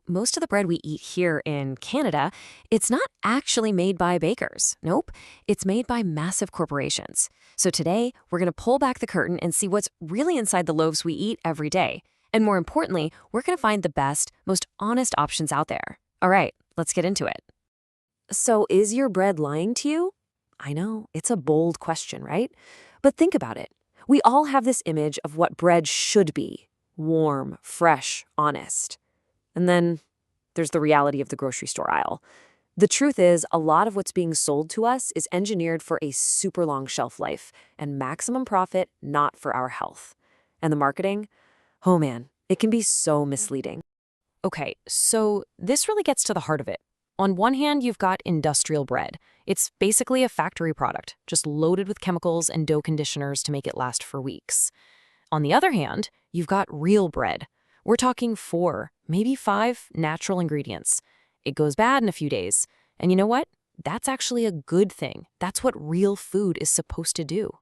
Most of the bread we eat here in Canada, it's not actually made by bakers. Nope, it's made by massive corporations. So today, we're going to pull back the curtain and see what's really inside the loaves we eat every day. And more importantly, we're going to find the best, most honest options out there. All right, let's get into it. So, is your bread lying to you? I know, it's a bold question, right? But think about it. We all have this image of what bread should be: warm, fresh, honest. And then there's the reality of the grocery store aisle. The truth is, a lot of what's being sold to us is engineered for a super long shelf life and maximum profit, not for our health. And the marketing? Oh man, it can be so misleading. Okay, so this really gets to the heart of it. On one hand, you've got industrial bread. It's basically a factory product, just loaded with chemicals and dough conditioners to make it last for weeks. On the other hand, you've got real bread. We're talking 4, maybe 5 natural ingredients. It goes bad in a few days. And you know what? That's actually a good thing. That's what real food is supposed to do.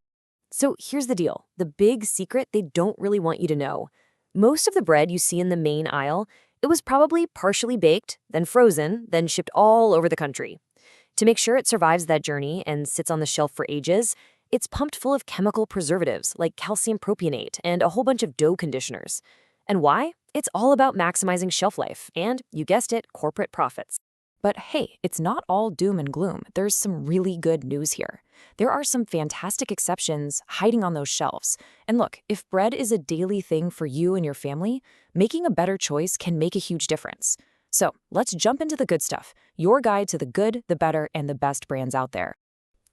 So here's the deal. The big secret they don't really want you to know. Most of the bread you see in the main aisle, it was probably partially baked, then frozen, then shipped all over the country. To make sure it survives that journey and sits on the shelf for ages, it's pumped full of chemical preservatives like calcium propionate and a whole bunch of dough conditioners. And why? It's all about maximizing shelf life and, you guessed it, corporate profits. But hey, it's not all doom and gloom. There's some really good news here. There are some fantastic exceptions hiding on those shelves. And look, if bread is a daily thing for you and your family, making a better choice can make a huge difference. So let's jump into the good stuff, your guide to the good, the better, and the best brands out there.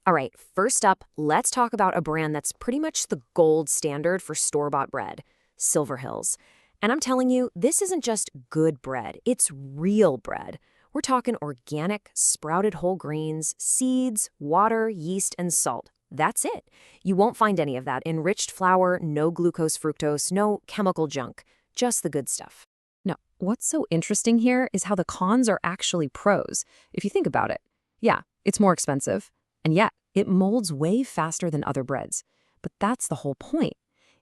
All right, first up, let's talk about a brand that's pretty much the gold standard for store-bought bread, Silver Hills. And I'm telling you, this isn't just good bread, it's real bread. We're talking organic, sprouted whole grains, seeds, water, yeast, and salt. That's it. You won't find any of that enriched flour, no glucose-fructose, no chemical junk, just the good stuff. Now, what's so interesting here is how the cons are actually pros, if you think about it. Yeah, it's more expensive, and yet it molds way faster than other breads. But that's the whole point.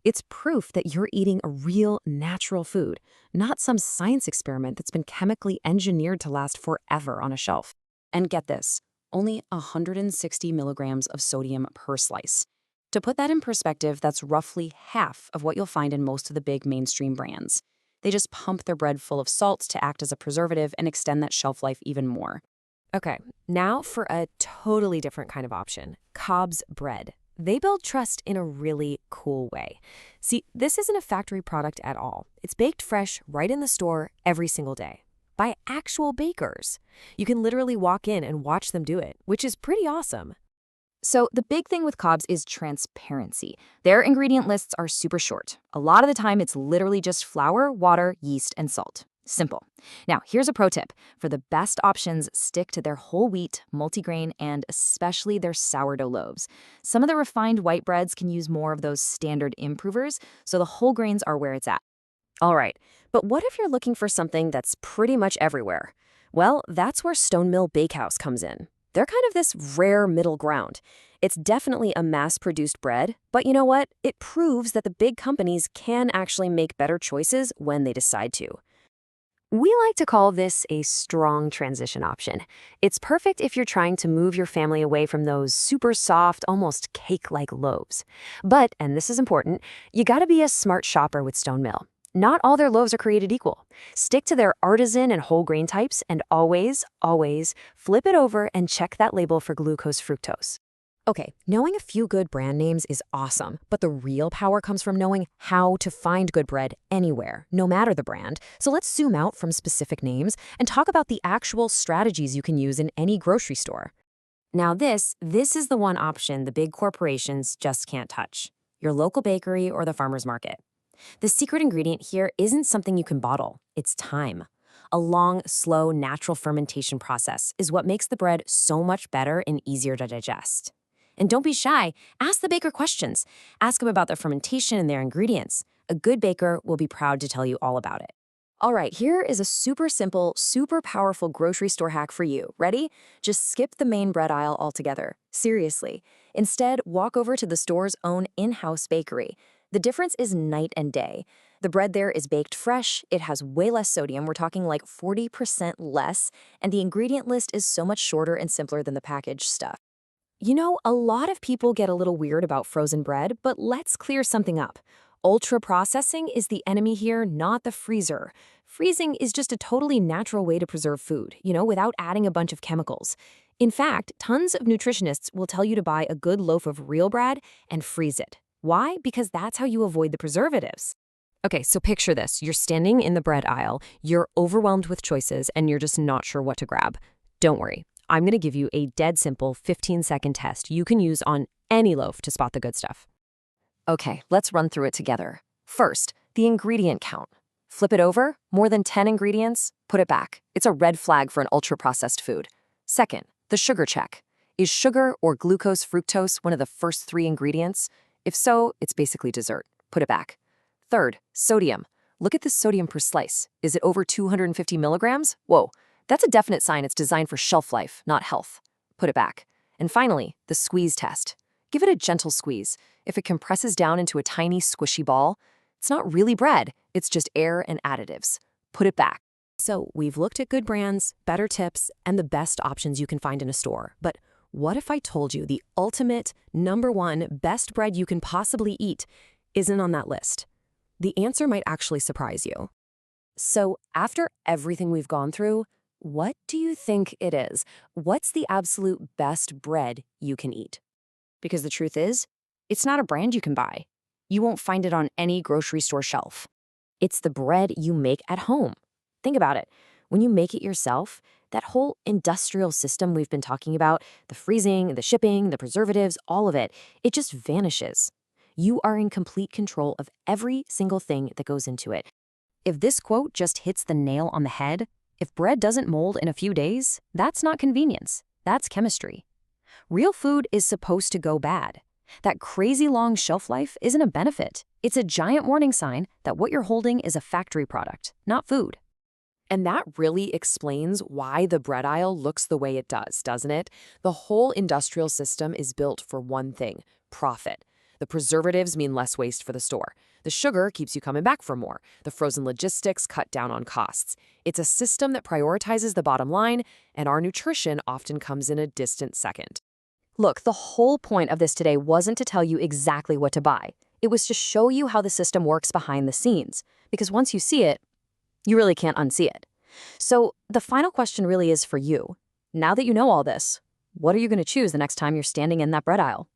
It's proof that you're eating a real, natural food, not some science experiment that's been chemically engineered to last forever on a shelf. And get this, only 160 milligrams of sodium per slice. To put that in perspective, that's roughly half of what you'll find in most of the big mainstream brands. They just pump their bread full of salts to act as a preservative and extend that shelf life even more. Okay, now for a totally different kind of option, Cobb's bread. They build trust in a really cool way. See, this isn't a factory product at all. It's baked fresh right in the store every single day by actual bakers. You can literally walk in and watch them do it, which is pretty awesome. So the big thing with Cobb's is transparency. Their ingredient lists are super short. A lot of the time, it's literally just flour, water, yeast, and salt. Simple. Now, here's a pro tip. For the best options, stick to their whole wheat, multigrain, and especially their sourdough loaves. Some of the refined white breads can use more of those standard improvers, so the whole grains are where it's at. All right, but what if you're looking for something that's pretty much everywhere? Well, that's where Stonemill Bakehouse comes in. They're kind of this rare middle ground. It's definitely a mass-produced bread, but you know what? It proves that the big companies can actually make better choices when they decide to. We like to call this a strong transition option. It's perfect if you're trying to move your family away from those super soft, almost cake-like loaves. But, and this is important, you gotta be a smart shopper with Stonemill. Not all their loaves are created equal. Stick to their artisan and whole grain types, and always, always flip it over and check that label for glucose-fructose. Okay, knowing a few good brand names is awesome, but the real power comes from knowing how to find good bread anywhere, no matter the brand. So let's zoom out from specific names and talk about the actual strategies you can use in any grocery store. Now this is the one option the big corporations just can't touch: your local bakery or the farmer's market. The secret ingredient here isn't something you can bottle, it's time. A long, slow, natural fermentation process is what makes the bread so much better and easier to digest. And don't be shy. Ask the baker questions. Ask them about their fermentation and their ingredients. A good baker will be proud to tell you all about it. All right, here is a super simple, super powerful grocery store hack for you. Ready? Just skip the main bread aisle altogether. Seriously. Instead, walk over to the store's own in-house bakery. The difference is night and day. The bread there is baked fresh, it has way less sodium, we're talking like 40% less, and the ingredient list is so much shorter and simpler than the packaged stuff. You know, a lot of people get a little weird about frozen bread, but let's clear something up. Ultra processing is the enemy here, not the freezer. Freezing is just a totally natural way to preserve food, without adding a bunch of chemicals. In fact, tons of nutritionists will tell you to buy a good loaf of real bread and freeze it. Why? Because that's how you avoid the preservatives. Okay, so picture this. You're standing in the bread aisle, you're overwhelmed with choices, and you're just not sure what to grab. Don't worry. I'm going to give you a dead simple 15-second test you can use on any loaf to spot the good stuff. Okay, let's run through it together. First, the ingredient count. Flip it over, more than 10 ingredients, put it back. It's a red flag for an ultra-processed food. Second, the sugar check. Is sugar or glucose-fructose one of the first 3 ingredients? If so, it's basically dessert. Put it back. Third, sodium. Look at the sodium per slice. Is it over 250 milligrams? Whoa, that's a definite sign it's designed for shelf life, not health. Put it back. And finally, the squeeze test. Give it a gentle squeeze. If it compresses down into a tiny, squishy ball, it's not really bread, it's just air and additives. Put it back. So we've looked at good brands, better tips, and the best options you can find in a store. But what if I told you the ultimate, #1 best bread you can possibly eat isn't on that list? The answer might actually surprise you. So after everything we've gone through, what do you think it is? What's the absolute best bread you can eat? Because the truth is, it's not a brand you can buy. You won't find it on any grocery store shelf. It's the bread you make at home. Think about it. When you make it yourself, that whole industrial system we've been talking about, the freezing, the shipping, the preservatives, all of it, it just vanishes. You are in complete control of every single thing that goes into it. If this quote just hits the nail on the head, if bread doesn't mold in a few days, that's not convenience, that's chemistry. Real food is supposed to go bad. That crazy long shelf life isn't a benefit. It's a giant warning sign that what you're holding is a factory product, not food. And that really explains why the bread aisle looks the way it does, doesn't it? The whole industrial system is built for one thing: profit. The preservatives mean less waste for the store. The sugar keeps you coming back for more. The frozen logistics cut down on costs. It's a system that prioritizes the bottom line, and our nutrition often comes in a distant second. Look, the whole point of this today wasn't to tell you exactly what to buy. It was to show you how the system works behind the scenes. Because once you see it, you really can't unsee it. So the final question really is for you. Now that you know all this, what are you going to choose the next time you're standing in that bread aisle?